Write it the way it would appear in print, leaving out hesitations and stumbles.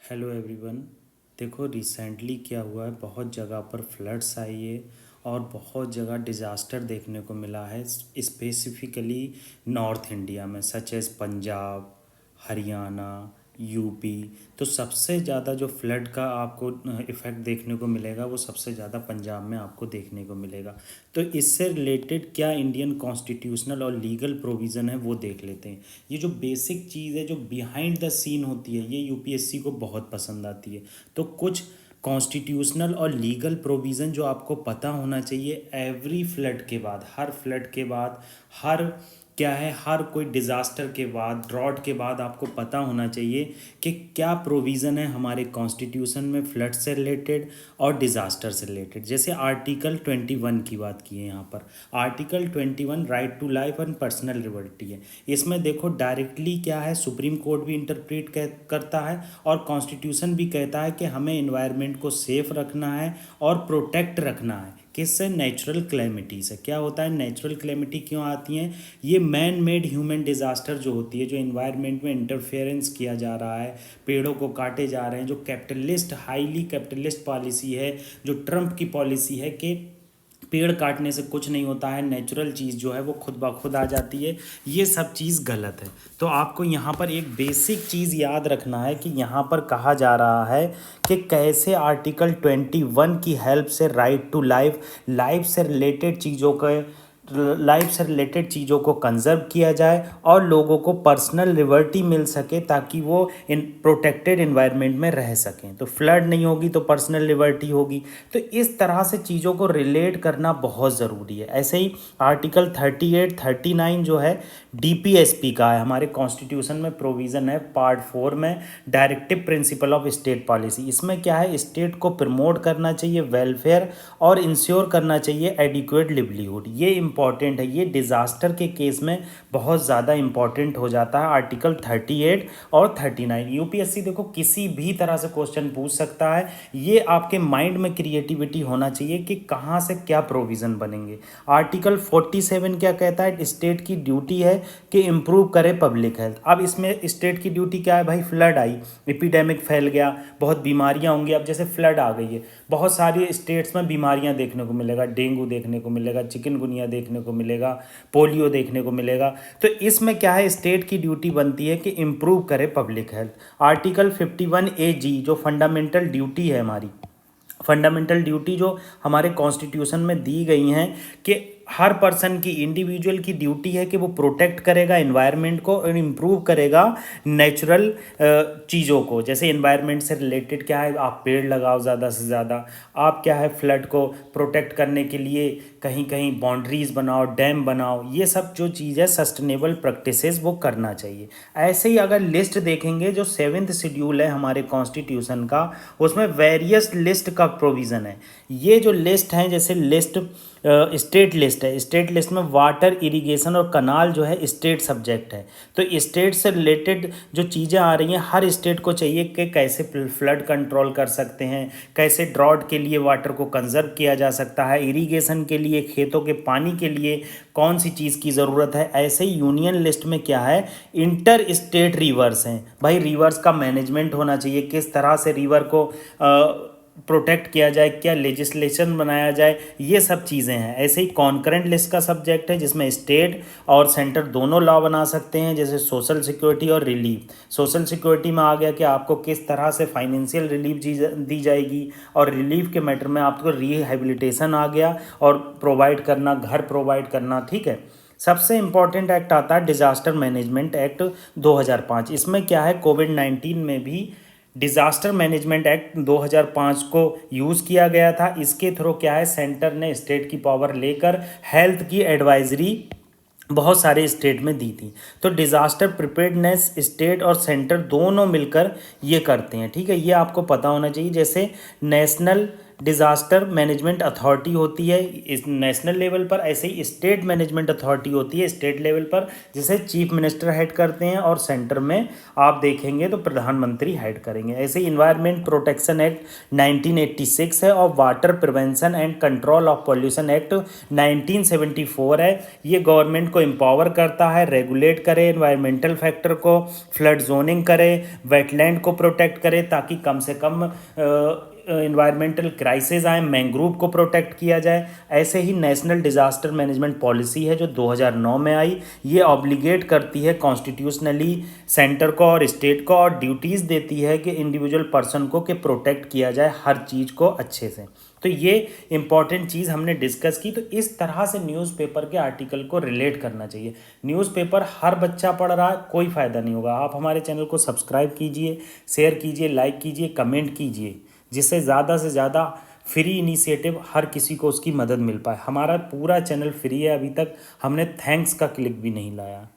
Hello everyone. देखो recently क्या हुआ है, बहुत जगह पर फ्लड्स आई है और बहुत जगह डिज़ास्टर देखने को मिला है। स्पेसिफिकली नॉर्थ इंडिया में such as Punjab, Haryana, UP. तो सबसे ज़्यादा जो फ्लड का आपको इफ़ेक्ट देखने को मिलेगा वो सबसे ज़्यादा पंजाब में आपको देखने को मिलेगा। तो इससे रिलेटेड क्या इंडियन कॉन्स्टिट्यूशनल और लीगल प्रोविज़न है वो देख लेते हैं। ये जो बेसिक चीज़ है जो बिहाइंड द सीन होती है ये यूपीएससी को बहुत पसंद आती है। तो कुछ कॉन्स्टिट्यूशनल और लीगल प्रोविज़न जो आपको पता होना चाहिए एवरी फ्लड के बाद, हर फ्लड के बाद, हर क्या है, हर कोई डिज़ास्टर के बाद, ड्रॉट के बाद आपको पता होना चाहिए कि क्या प्रोविज़न है हमारे कॉन्स्टिट्यूशन में फ्लड से रिलेटेड और डिज़ास्टर से रिलेटेड। जैसे आर्टिकल 21 की बात की है यहाँ पर। Article 21 right to life and personal liberty है। इसमें देखो डायरेक्टली क्या है, सुप्रीम कोर्ट भी इंटरप्रेट करता है और कॉन्स्टिट्यूशन भी कहता है कि हमें इन्वायरमेंट को सेफ रखना है और प्रोटेक्ट रखना है। किससे? नेचुरल क्लैमिटी से। क्या होता है नेचुरल क्लैमिटी, क्यों आती हैं? ये मैन मेड ह्यूमन डिज़ास्टर जो होती है, जो इन्वायरमेंट में इंटरफेरेंस किया जा रहा है, पेड़ों को काटे जा रहे हैं, जो कैपिटलिस्ट हाईली कैपिटलिस्ट पॉलिसी है, जो ट्रम्प की पॉलिसी है कि पेड़ काटने से कुछ नहीं होता है, नेचुरल चीज़ जो है वो खुद ब खुद आ जाती है, ये सब चीज़ गलत है। तो आपको यहाँ पर एक बेसिक चीज़ याद रखना है कि यहाँ पर कहा जा रहा है कि कैसे आर्टिकल 21 की हेल्प से राइट टू लाइफ, लाइफ से रिलेटेड चीज़ों को कंजर्व किया जाए और लोगों को पर्सनल लिबर्टी मिल सके ताकि वो इन प्रोटेक्टेड इन्वायरमेंट में रह सकें। तो फ्लड नहीं होगी तो पर्सनल लिबर्टी होगी। तो इस तरह से चीज़ों को रिलेट करना बहुत ज़रूरी है। ऐसे ही आर्टिकल 38 39 जो है डीपीएसपी का है, हमारे कॉन्स्टिट्यूशन में प्रोविज़न है पार्ट 4 में, directive principle of state policy. इसमें क्या है, स्टेट को प्रमोट करना चाहिए वेलफेयर और इंश्योर करना चाहिए एडिक्वेट लिवलीहुड। ये इंपॉर्टेंट है, ये डिज़ास्टर के केस में बहुत ज़्यादा इंपॉर्टेंट हो जाता है। आर्टिकल 38 और 39 यूपीएससी देखो किसी भी तरह से क्वेश्चन पूछ सकता है। ये आपके माइंड में क्रिएटिविटी होना चाहिए कि कहाँ से क्या प्रोविज़न बनेंगे। आर्टिकल 47 क्या कहता है, स्टेट की ड्यूटी है कि इम्प्रूव करे पब्लिक हेल्थ। अब इसमें स्टेट की ड्यूटी क्या है भाई, फ्लड आई, एपिडेमिक फैल गया, बहुत बीमारियां होंगी। अब जैसे फ्लड आ गई है, बहुत सारी स्टेट्स में बीमारियां देखने को मिलेगा, डेंगू देखने को मिलेगा, चिकनगुनिया देखने को मिलेगा, पोलियो देखने को मिलेगा। तो इसमें क्या है, स्टेट की ड्यूटी बनती है कि इम्प्रूव करे पब्लिक हेल्थ। आर्टिकल 51 AG जो फंडामेंटल ड्यूटी है हमारी, फंडामेंटल ड्यूटी जो हमारे कॉन्स्टिट्यूशन में दी गई हैं कि हर पर्सन की, इंडिविजुअल की ड्यूटी है कि वो प्रोटेक्ट करेगा एनवायरनमेंट को और इम्प्रूव करेगा नेचुरल चीज़ों को। जैसे एनवायरनमेंट से रिलेटेड क्या है, आप पेड़ लगाओ ज़्यादा से ज़्यादा, आप क्या है फ्लड को प्रोटेक्ट करने के लिए कहीं कहीं बाउंड्रीज बनाओ, डैम बनाओ, ये सब जो चीज़ है सस्टेनेबल प्रैक्टिसेस वो करना चाहिए। ऐसे ही अगर लिस्ट देखेंगे, जो 7th शेड्यूल है हमारे कॉन्स्टिट्यूशन का, उसमें वेरियस लिस्ट का प्रोविज़न है। ये जो लिस्ट है, जैसे लिस्ट स्टेट लिस्ट है, स्टेट लिस्ट में वाटर, इरिगेशन और कनाल जो है स्टेट सब्जेक्ट है। तो स्टेट से रिलेटेड जो चीज़ें आ रही हैं, हर स्टेट को चाहिए कि कैसे फ्लड कंट्रोल कर सकते हैं, कैसे ड्रॉट के लिए वाटर को कंजर्व किया जा सकता है, इरिगेशन के लिए, खेतों के पानी के लिए कौन सी चीज़ की ज़रूरत है। ऐसे ही यूनियन लिस्ट में क्या है, इंटर स्टेट रिवर्स हैं। भाई रिवर्स का मैनेजमेंट होना चाहिए, किस तरह से रिवर को प्रोटेक्ट किया जाए, क्या लेजिस्लेशन बनाया जाए, ये सब चीज़ें हैं। ऐसे ही कॉन्करेंट लिस्ट का सब्जेक्ट है जिसमें स्टेट और सेंटर दोनों लॉ बना सकते हैं, जैसे सोशल सिक्योरिटी और रिलीफ। सोशल सिक्योरिटी में आ गया कि आपको किस तरह से फाइनेंशियल रिलीफ दी जाएगी, और रिलीफ के मैटर में आपको रिहेबिलिटेशन आ गया और प्रोवाइड करना, घर प्रोवाइड करना। ठीक है, सबसे इम्पॉर्टेंट एक्ट आता है डिज़ास्टर मैनेजमेंट एक्ट 2005। इसमें क्या है, कोविड-19 में भी डिज़ास्टर मैनेजमेंट एक्ट 2005 को यूज़ किया गया था। इसके थ्रू क्या है, सेंटर ने स्टेट की पावर लेकर हेल्थ की एडवाइजरी बहुत सारे स्टेट में दी थी। तो डिज़ास्टर प्रिपेयर्डनेस स्टेट और सेंटर दोनों मिलकर ये करते हैं। ठीक है, ये आपको पता होना चाहिए। जैसे नेशनल डिज़ास्टर मैनेजमेंट अथॉरिटी होती है इस नेशनल लेवल पर, ऐसे ही स्टेट मैनेजमेंट अथॉरिटी होती है स्टेट लेवल पर, जिसे चीफ मिनिस्टर हेड करते हैं, और सेंटर में आप देखेंगे तो प्रधानमंत्री हेड करेंगे। ऐसे ही इन्वायरमेंट प्रोटेक्शन एक्ट 1986 है और water prevention and control of pollution act 1974 है। ये गवर्नमेंट को एम्पावर करता है, रेगुलेट करे एनवायरमेंटल फैक्टर को, फ्लड जोनिंग करे, वेटलैंड को प्रोटेक्ट करे ताकि कम से कम इन्वायरमेंटल क्राइसिस आए, मैंग्रोव को प्रोटेक्ट किया जाए। ऐसे ही नेशनल डिज़ास्टर मैनेजमेंट पॉलिसी है जो 2009 में आई। ये ऑब्लिगेट करती है कॉन्स्टिट्यूशनली सेंटर को और स्टेट को, और ड्यूटीज़ देती है कि इंडिविजुअल पर्सन को कि प्रोटेक्ट किया जाए हर चीज़ को अच्छे से। तो ये इम्पॉर्टेंट चीज़ हमने डिस्कस की। तो इस तरह से न्यूज़पेपर के आर्टिकल को रिलेट करना चाहिए। न्यूज़पेपर हर बच्चा पढ़ रहा है, कोई फ़ायदा नहीं होगा। आप हमारे चैनल को सब्सक्राइब कीजिए, शेयर कीजिए, लाइक कीजिए, कमेंट कीजिए, जिससे ज़्यादा से ज़्यादा फ्री इनिशिएटिव हर किसी को उसकी मदद मिल पाए। हमारा पूरा चैनल फ्री है, अभी तक हमने थैंक्स का क्लिक भी नहीं लाया।